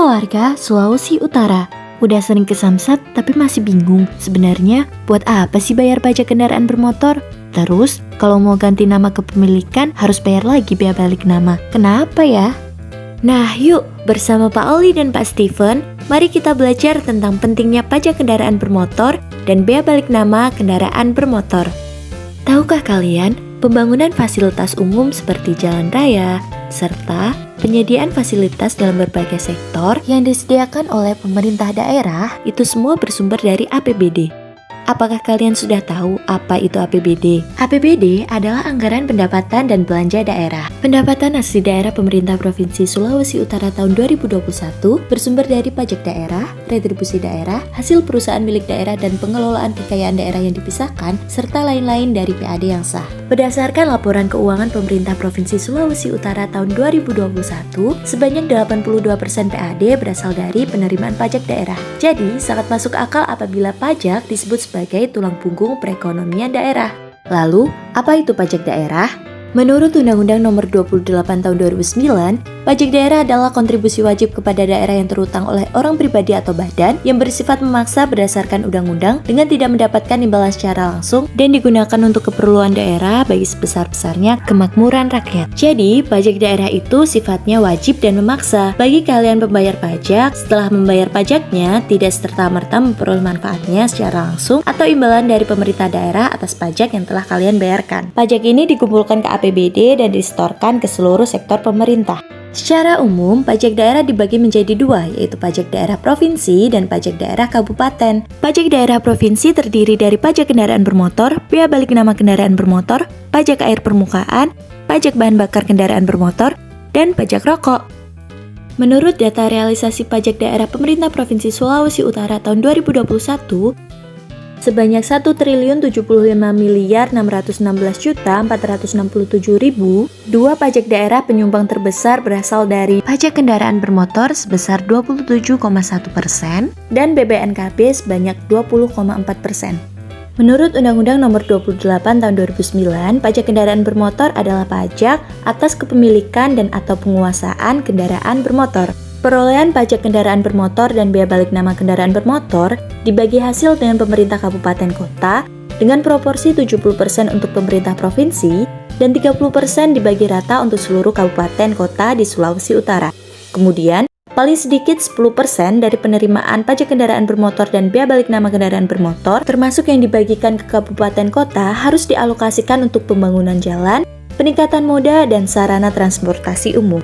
warga Sulawesi Utara. Udah sering ke Samsat tapi masih bingung sebenarnya buat apa sih bayar pajak kendaraan bermotor? Terus kalau mau ganti nama kepemilikan harus bayar lagi bea balik nama. Kenapa ya? Nah yuk bersama Pak Oli dan Pak Steven, mari kita belajar tentang pentingnya pajak kendaraan bermotor dan bea balik nama kendaraan bermotor. Tahukah kalian, pembangunan fasilitas umum seperti jalan raya, serta penyediaan fasilitas dalam berbagai sektor yang disediakan oleh pemerintah daerah itu semua bersumber dari APBD. Apakah kalian sudah tahu apa itu APBD? APBD adalah anggaran pendapatan dan belanja daerah. Pendapatan asli daerah pemerintah Provinsi Sulawesi Utara tahun 2021 bersumber dari pajak daerah, retribusi daerah, hasil perusahaan milik daerah dan pengelolaan kekayaan daerah yang dipisahkan, serta lain-lain dari PAD yang sah. Berdasarkan laporan keuangan pemerintah Provinsi Sulawesi Utara tahun 2021, sebanyak 82% PAD berasal dari penerimaan pajak daerah. Jadi, sangat masuk akal apabila pajak disebut sebagai tulang punggung perekonomian daerah. Lalu, apa itu pajak daerah? Menurut Undang-Undang Nomor 28 Tahun 2009, pajak daerah adalah kontribusi wajib kepada daerah yang terutang oleh orang pribadi atau badan yang bersifat memaksa berdasarkan undang-undang dengan tidak mendapatkan imbalan secara langsung dan digunakan untuk keperluan daerah bagi sebesar-besarnya kemakmuran rakyat. Jadi, pajak daerah itu sifatnya wajib dan memaksa bagi kalian pembayar pajak. Setelah membayar pajaknya, tidak serta-merta memperoleh manfaatnya secara langsung atau imbalan dari pemerintah daerah atas pajak yang telah kalian bayarkan. Pajak ini dikumpulkan ke APBD dan disetorkan ke seluruh sektor pemerintah. Secara umum, pajak daerah dibagi menjadi dua, yaitu pajak daerah provinsi dan pajak daerah kabupaten. Pajak daerah provinsi terdiri dari pajak kendaraan bermotor, bea balik nama kendaraan bermotor, pajak air permukaan, pajak bahan bakar kendaraan bermotor, dan pajak rokok. Menurut data realisasi pajak daerah pemerintah Provinsi Sulawesi Utara tahun 2021, sebanyak 1.075.616.467.000, dua pajak daerah penyumbang terbesar berasal dari pajak kendaraan bermotor sebesar 27,1% dan BBNKB sebanyak 20,4%. Menurut Undang-Undang Nomor 28 Tahun 2009, pajak kendaraan bermotor adalah pajak atas kepemilikan dan atau penguasaan kendaraan bermotor. Perolehan pajak kendaraan bermotor dan bea balik nama kendaraan bermotor dibagi hasil dengan pemerintah kabupaten kota dengan proporsi 70% untuk pemerintah provinsi dan 30% dibagi rata untuk seluruh kabupaten kota di Sulawesi Utara. Kemudian, paling sedikit 10% dari penerimaan pajak kendaraan bermotor dan bea balik nama kendaraan bermotor termasuk yang dibagikan ke kabupaten kota harus dialokasikan untuk pembangunan jalan, peningkatan moda dan sarana transportasi umum.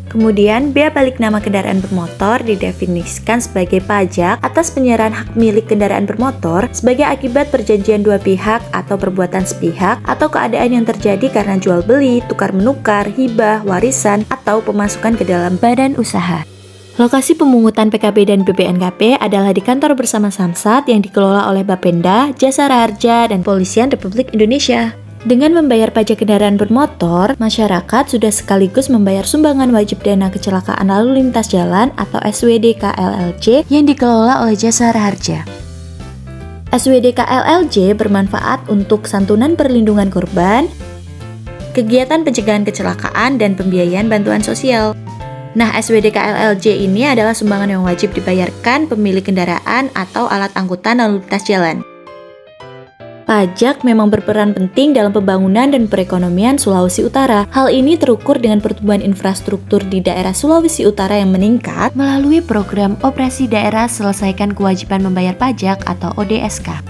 Kemudian, bea balik nama kendaraan bermotor didefinisikan sebagai pajak atas penyerahan hak milik kendaraan bermotor sebagai akibat perjanjian dua pihak atau perbuatan sepihak atau keadaan yang terjadi karena jual beli, tukar menukar, hibah, warisan, atau pemasukan ke dalam badan usaha. Lokasi pemungutan PKB dan BPNKB adalah di kantor bersama Samsat yang dikelola oleh Bapenda, Jasara Harja, dan Polisian Republik Indonesia. Dengan membayar pajak kendaraan bermotor, masyarakat sudah sekaligus membayar sumbangan wajib dana kecelakaan lalu lintas jalan atau SWDK-LLJ yang dikelola oleh Jasara Harja. SWDK-LLJ bermanfaat untuk santunan perlindungan korban, kegiatan pencegahan kecelakaan, dan pembiayaan bantuan sosial. Nah, SWDK-LLJ ini adalah sumbangan yang wajib dibayarkan pemilik kendaraan atau alat angkutan lalu lintas jalan. Pajak memang berperan penting dalam pembangunan dan perekonomian Sulawesi Utara. Hal ini terukur dengan pertumbuhan infrastruktur di daerah Sulawesi Utara yang meningkat melalui program Operasi Daerah Selesaikan Kewajiban Membayar Pajak atau ODSK.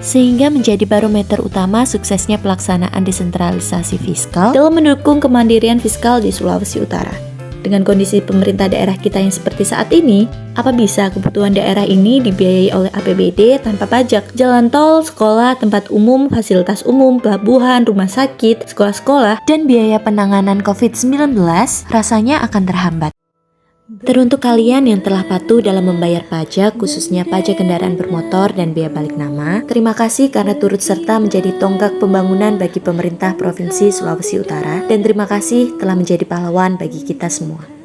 Sehingga menjadi barometer utama suksesnya pelaksanaan desentralisasi fiskal dalam mendukung kemandirian fiskal di Sulawesi Utara. Dengan kondisi pemerintah daerah kita yang seperti saat ini, apa bisa kebutuhan daerah ini dibiayai oleh APBD tanpa pajak? Jalan tol, sekolah, tempat umum, fasilitas umum, pelabuhan, rumah sakit, sekolah-sekolah, dan biaya penanganan COVID-19 rasanya akan terhambat. Teruntuk kalian yang telah patuh dalam membayar pajak, khususnya pajak kendaraan bermotor dan bea balik nama, terima kasih karena turut serta menjadi tonggak pembangunan bagi pemerintah Provinsi Sulawesi Utara, dan terima kasih telah menjadi pahlawan bagi kita semua.